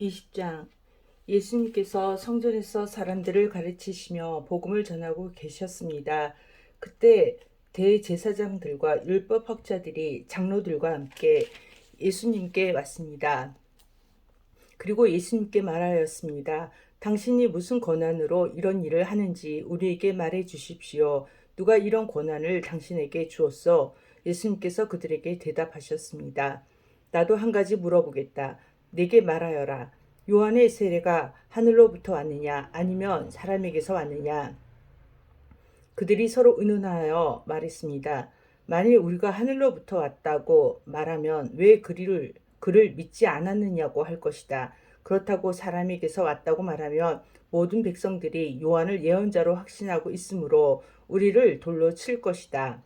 20장. 예수님께서 성전에서 사람들을 가르치시며 복음을 전하고 계셨습니다. 그때 대제사장들과 율법학자들이 장로들과 함께 예수님께 왔습니다. 그리고 예수님께 말하였습니다. 당신이 무슨 권한으로 이런 일을 하는지 우리에게 말해 주십시오. 누가 이런 권한을 당신에게 주었소? 예수님께서 그들에게 대답하셨습니다. 나도 한 가지 물어보겠다. 내게 말하여라. 요한의 세례가 하늘로부터 왔느냐 아니면 사람에게서 왔느냐? 그들이 서로 의논하여 말했습니다. 만일 우리가 하늘로부터 왔다고 말하면 왜 그를 믿지 않았느냐고 할 것이다. 그렇다고 사람에게서 왔다고 말하면 모든 백성들이 요한을 예언자로 확신하고 있으므로 우리를 돌로 칠 것이다.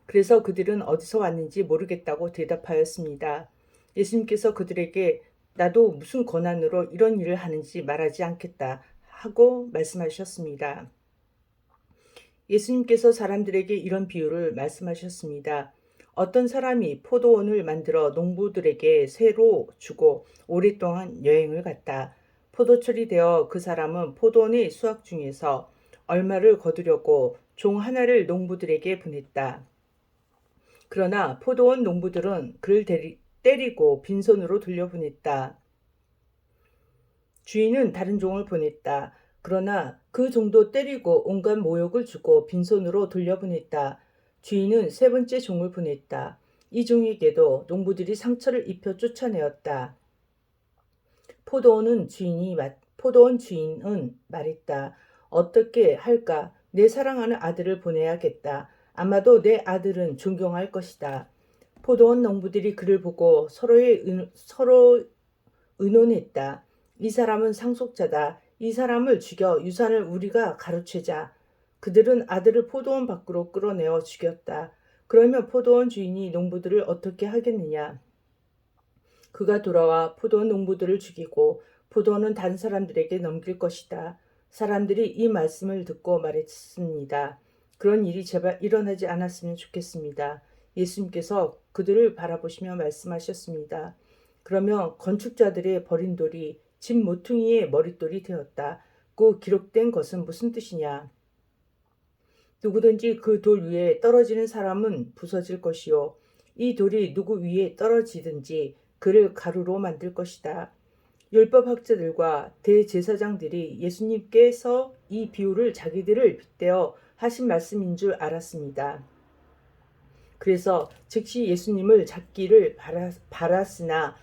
그래서 그들은 어디서 왔는지 모르겠다고 대답하였습니다. 예수님께서 그들에게 나도 무슨 권한으로 이런 일을 하는지 말하지 않겠다 하고 말씀하셨습니다. 예수님께서 사람들에게 이런 비유를 말씀하셨습니다. 어떤 사람이 포도원을 만들어 농부들에게 새로 주고 오랫동안 여행을 갔다. 포도철이 되어 그 사람은 포도원의 수확 중에서 얼마를 거두려고 종 하나를 농부들에게 보냈다. 그러나 포도원 농부들은 그를 때리고 빈손으로 돌려보냈다. 주인은 다른 종을 보냈다. 그러나 그 종도 때리고 온갖 모욕을 주고 빈손으로 돌려보냈다. 주인은 세 번째 종을 보냈다. 이 종에게도 농부들이 상처를 입혀 쫓아내었다. 포도원 주인은 말했다. 어떻게 할까? 내 사랑하는 아들을 보내야겠다. 아마도 내 아들은 존경할 것이다. 포도원 농부들이 그를 보고 서로 의논했다. 이 사람은 상속자다. 이 사람을 죽여 유산을 우리가 가로채자. 그들은 아들을 포도원 밖으로 끌어내어 죽였다. 그러면 포도원 주인이 농부들을 어떻게 하겠느냐? 그가 돌아와 포도원 농부들을 죽이고 포도원은 다른 사람들에게 넘길 것이다. 사람들이 이 말씀을 듣고 말했습니다. 그런 일이 제발 일어나지 않았으면 좋겠습니다. 예수님께서 그들을 바라보시며 말씀하셨습니다. 그러면 건축자들의 버린 돌이 집 모퉁이의 머릿돌이 되었다. 그 기록된 것은 무슨 뜻이냐? 누구든지 그 돌 위에 떨어지는 사람은 부서질 것이요. 이 돌이 누구 위에 떨어지든지 그를 가루로 만들 것이다. 율법학자들과 대제사장들이 예수님께서 이 비유를 자기들을 빗대어 하신 말씀인 줄 알았습니다. 그래서 즉시 예수님을 잡기를 바랐으나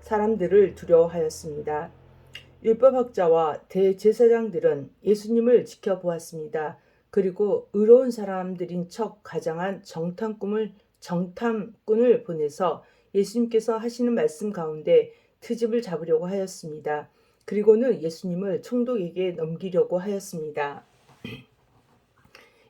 사람들을 두려워하였습니다. 율법학자와 대제사장들은 예수님을 지켜보았습니다. 그리고 의로운 사람들인 척 가장한 정탐꾼을 보내서 예수님께서 하시는 말씀 가운데 트집을 잡으려고 하였습니다. 그리고는 예수님을 총독에게 넘기려고 하였습니다.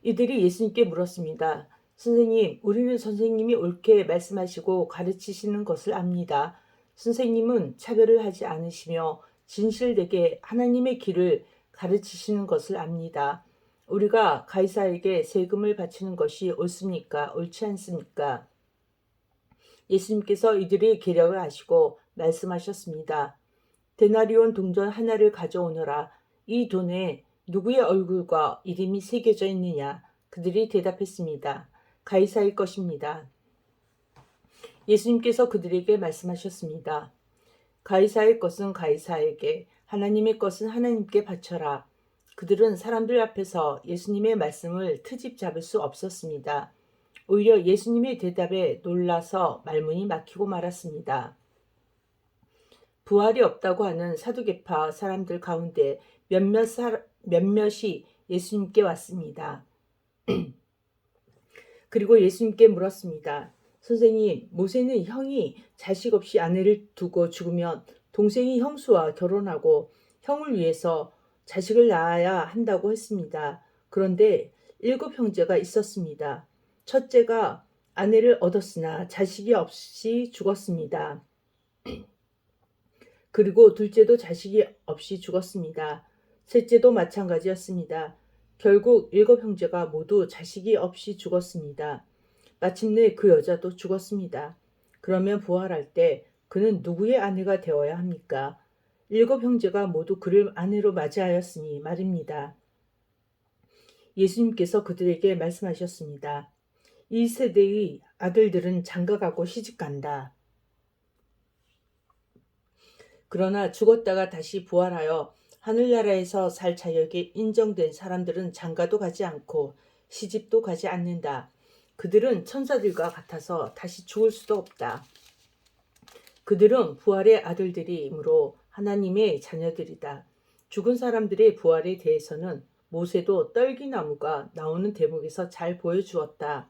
이들이 예수님께 물었습니다. 선생님, 우리는 선생님이 옳게 말씀하시고 가르치시는 것을 압니다. 선생님은 차별을 하지 않으시며 진실되게 하나님의 길을 가르치시는 것을 압니다. 우리가 가이사에게 세금을 바치는 것이 옳습니까? 옳지 않습니까? 예수님께서 이들의 계략을 아시고 말씀하셨습니다. 데나리온 동전 하나를 가져오너라. 이 돈에 누구의 얼굴과 이름이 새겨져 있느냐? 그들이 대답했습니다. 가이사의 것입니다. 예수님께서 그들에게 말씀하셨습니다. 가이사의 것은 가이사에게, 하나님의 것은 하나님께 바쳐라. 그들은 사람들 앞에서 예수님의 말씀을 트집 잡을 수 없었습니다. 오히려 예수님의 대답에 놀라서 말문이 막히고 말았습니다. 부활이 없다고 하는 사두개파 사람들 가운데 몇몇이 예수님께 왔습니다. 그리고 예수님께 물었습니다. 선생님, 모세는 형이 자식 없이 아내를 두고 죽으면 동생이 형수와 결혼하고 형을 위해서 자식을 낳아야 한다고 했습니다. 그런데 7 형제가 있었습니다. 첫째가 아내를 얻었으나 자식이 없이 죽었습니다. 그리고 둘째도 자식이 없이 죽었습니다. 셋째도 마찬가지였습니다. 결국 7 형제가 모두 자식이 없이 죽었습니다. 마침내 그 여자도 죽었습니다. 그러면 부활할 때 그는 누구의 아내가 되어야 합니까? 7형제가 모두 그를 아내로 맞이하였으니 말입니다. 예수님께서 그들에게 말씀하셨습니다. 이 세대의 아들들은 장가가고 시집간다. 그러나 죽었다가 다시 부활하여 하늘나라에서 살 자격이 인정된 사람들은 장가도 가지 않고 시집도 가지 않는다. 그들은 천사들과 같아서 다시 죽을 수도 없다. 그들은 부활의 아들들이므로 하나님의 자녀들이다. 죽은 사람들의 부활에 대해서는 모세도 떨기나무가 나오는 대목에서 잘 보여주었다.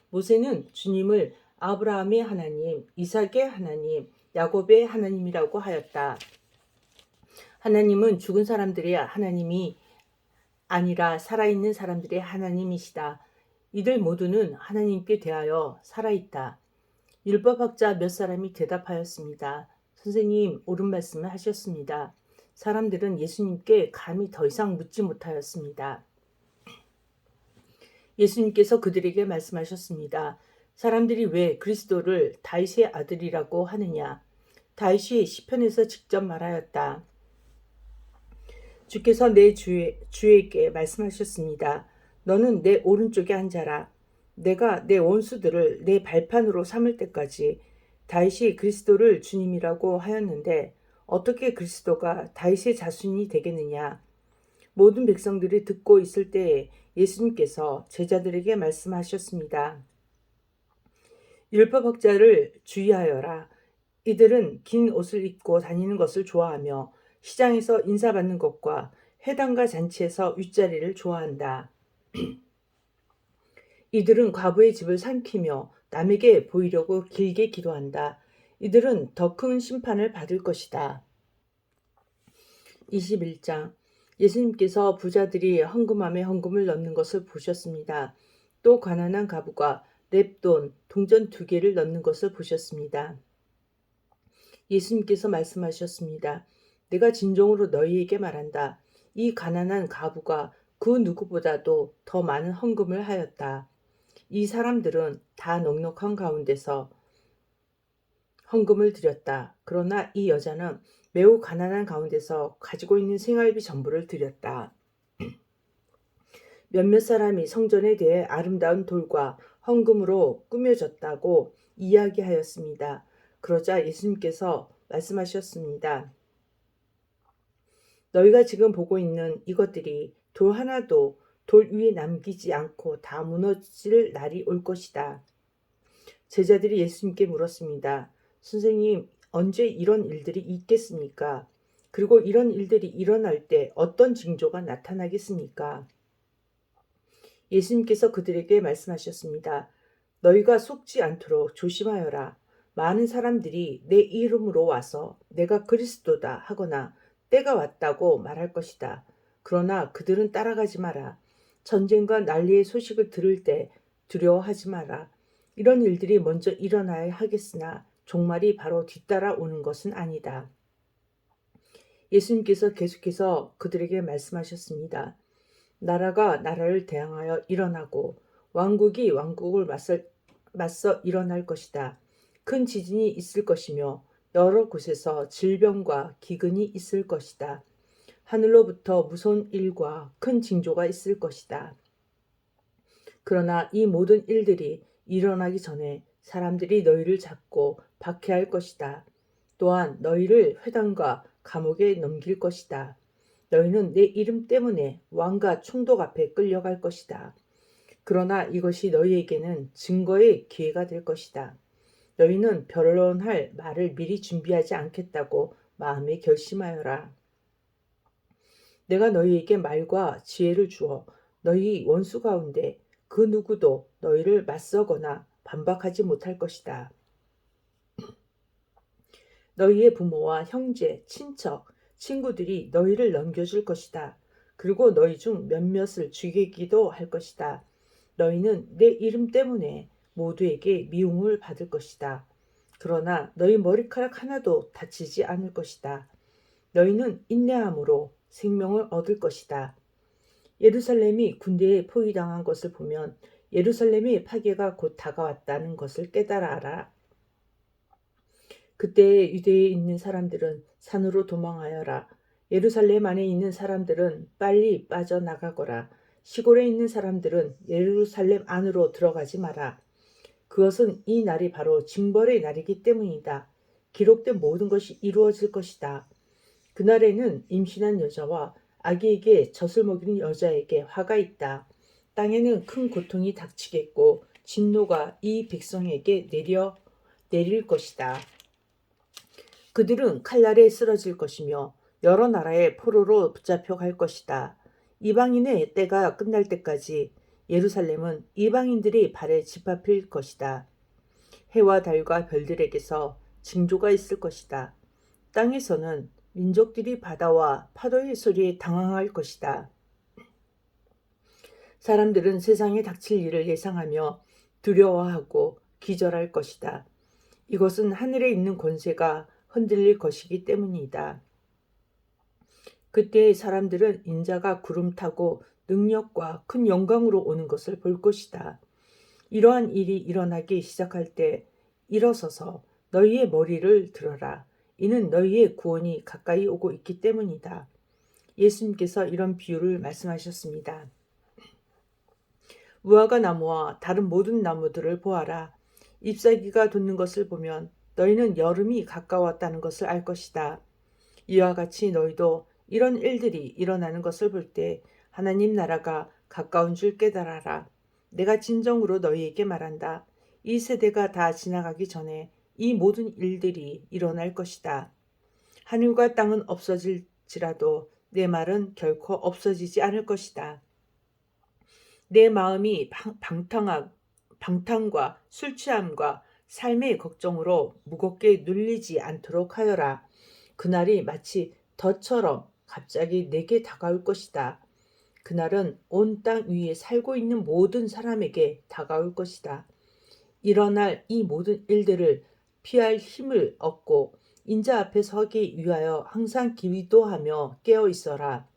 모세는 주님을 아브라함의 하나님, 이삭의 하나님, 야곱의 하나님이라고 하였다. 하나님은 죽은 사람들의 하나님이 아니라 살아있는 사람들의 하나님이시다. 이들 모두는 하나님께 대하여 살아있다. 율법학자 몇 사람이 대답하였습니다. 선생님, 옳은 말씀을 하셨습니다. 사람들은 예수님께 감히 더 이상 묻지 못하였습니다. 예수님께서 그들에게 말씀하셨습니다. 사람들이 왜 그리스도를 다윗의 아들이라고 하느냐? 다윗이 시편에서 직접 말하였다. 주께서 내 주에게 말씀하셨습니다. 너는 내 오른쪽에 앉아라. 내가 내 원수들을 내 발판으로 삼을 때까지. 다윗이 그리스도를 주님이라고 하였는데 어떻게 그리스도가 다윗의 자손이 되겠느냐? 모든 백성들이 듣고 있을 때에 예수님께서 제자들에게 말씀하셨습니다. 율법학자를 주의하여라. 이들은 긴 옷을 입고 다니는 것을 좋아하며 시장에서 인사받는 것과 회당과 잔치에서 윗자리를 좋아한다. 이들은 과부의 집을 삼키며 남에게 보이려고 길게 기도한다. 이들은 더 큰 심판을 받을 것이다. 21장 예수님께서 부자들이 헌금함에 헌금을 넣는 것을 보셨습니다. 또 가난한 과부가 렙돈, 동전 2개를 넣는 것을 보셨습니다. 예수님께서 말씀하셨습니다. 내가 진정으로 너희에게 말한다. 이 가난한 과부가 그 누구보다도 더 많은 헌금을 하였다. 이 사람들은 다 넉넉한 가운데서 헌금을 드렸다. 그러나 이 여자는 매우 가난한 가운데서 가지고 있는 생활비 전부를 드렸다. 몇몇 사람이 성전에 대해 아름다운 돌과 헌금으로 꾸며졌다고 이야기하였습니다. 그러자 예수님께서 말씀하셨습니다. 너희가 지금 보고 있는 이것들이 돌 하나도 돌 위에 남기지 않고 다 무너질 날이 올 것이다. 제자들이 예수님께 물었습니다. 선생님, 언제 이런 일들이 있겠습니까? 그리고 이런 일들이 일어날 때 어떤 징조가 나타나겠습니까? 예수님께서 그들에게 말씀하셨습니다. 너희가 속지 않도록 조심하여라. 많은 사람들이 내 이름으로 와서 내가 그리스도다 하거나 때가 왔다고 말할 것이다. 그러나 그들은 따라가지 마라. 전쟁과 난리의 소식을 들을 때 두려워하지 마라. 이런 일들이 먼저 일어나야 하겠으나 종말이 바로 뒤따라 오는 것은 아니다. 예수님께서 계속해서 그들에게 말씀하셨습니다. 나라가 나라를 대항하여 일어나고 왕국이 왕국을 맞서 일어날 것이다. 큰 지진이 있을 것이며 여러 곳에서 질병과 기근이 있을 것이다. 하늘로부터 무서운 일과 큰 징조가 있을 것이다. 그러나 이 모든 일들이 일어나기 전에 사람들이 너희를 잡고 박해할 것이다. 또한 너희를 회당과 감옥에 넘길 것이다. 너희는 내 이름 때문에 왕과 총독 앞에 끌려갈 것이다. 그러나 이것이 너희에게는 증거의 기회가 될 것이다. 너희는 변론할 말을 미리 준비하지 않겠다고 마음에 결심하여라. 내가 너희에게 말과 지혜를 주어 너희 원수 가운데 그 누구도 너희를 맞서거나 반박하지 못할 것이다. 너희의 부모와 형제, 친척, 친구들이 너희를 넘겨줄 것이다. 그리고 너희 중 몇몇을 죽이기도 할 것이다. 너희는 내 이름 때문에 모두에게 미움을 받을 것이다. 그러나 너희 머리카락 하나도 다치지 않을 것이다. 너희는 인내함으로 생명을 얻을 것이다. 예루살렘이 군대에 포위당한 것을 보면 예루살렘의 파괴가 곧 다가왔다는 것을 깨달아라. 그때 유대에 있는 사람들은 산으로 도망하여라. 예루살렘 안에 있는 사람들은 빨리 빠져나가거라. 시골에 있는 사람들은 예루살렘 안으로 들어가지 마라. 그것은 이 날이 바로 징벌의 날이기 때문이다. 기록된 모든 것이 이루어질 것이다. 그날에는 임신한 여자와 아기에게 젖을 먹이는 여자에게 화가 있다. 땅에는 큰 고통이 닥치겠고 진노가 이 백성에게 내릴 것이다. 그들은 칼날에 쓰러질 것이며 여러 나라의 포로로 붙잡혀 갈 것이다. 이방인의 때가 끝날 때까지 예루살렘은 이방인들이 발에 짓밟힐 것이다. 해와 달과 별들에게서 징조가 있을 것이다. 땅에서는 민족들이 바다와 파도의 소리에 당황할 것이다. 사람들은 세상에 닥칠 일을 예상하며 두려워하고 기절할 것이다. 이것은 하늘에 있는 권세가 흔들릴 것이기 때문이다. 그때 사람들은 인자가 구름 타고 능력과 큰 영광으로 오는 것을 볼 것이다. 이러한 일이 일어나기 시작할 때 일어서서 너희의 머리를 들어라. 이는 너희의 구원이 가까이 오고 있기 때문이다. 예수님께서 이런 비유를 말씀하셨습니다. 무화과 나무와 다른 모든 나무들을 보아라. 잎사귀가 돋는 것을 보면 너희는 여름이 가까웠다는 것을 알 것이다. 이와 같이 너희도 이런 일들이 일어나는 것을 볼 때 하나님 나라가 가까운 줄 깨달아라. 내가 진정으로 너희에게 말한다. 이 세대가 다 지나가기 전에 이 모든 일들이 일어날 것이다. 하늘과 땅은 없어질지라도 내 말은 결코 없어지지 않을 것이다. 내 마음이 방탕과 술 취함과 삶의 걱정으로 무겁게 눌리지 않도록 하여라. 그날이 마치 덫처럼 갑자기 내게 다가올 것이다. 그날은 온 땅 위에 살고 있는 모든 사람에게 다가올 것이다. 일어날 이 모든 일들을 피할 힘을 얻고 인자 앞에 서기 위하여 항상 기도하며 깨어 있어라.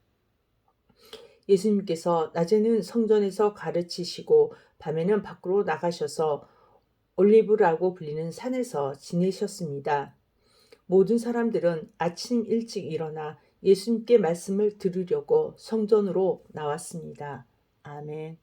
예수님께서 낮에는 성전에서 가르치시고 밤에는 밖으로 나가셔서 올리브라고 불리는 산에서 지내셨습니다. 모든 사람들은 아침 일찍 일어나 예수님께 말씀을 들으려고 성전으로 나왔습니다. 아멘.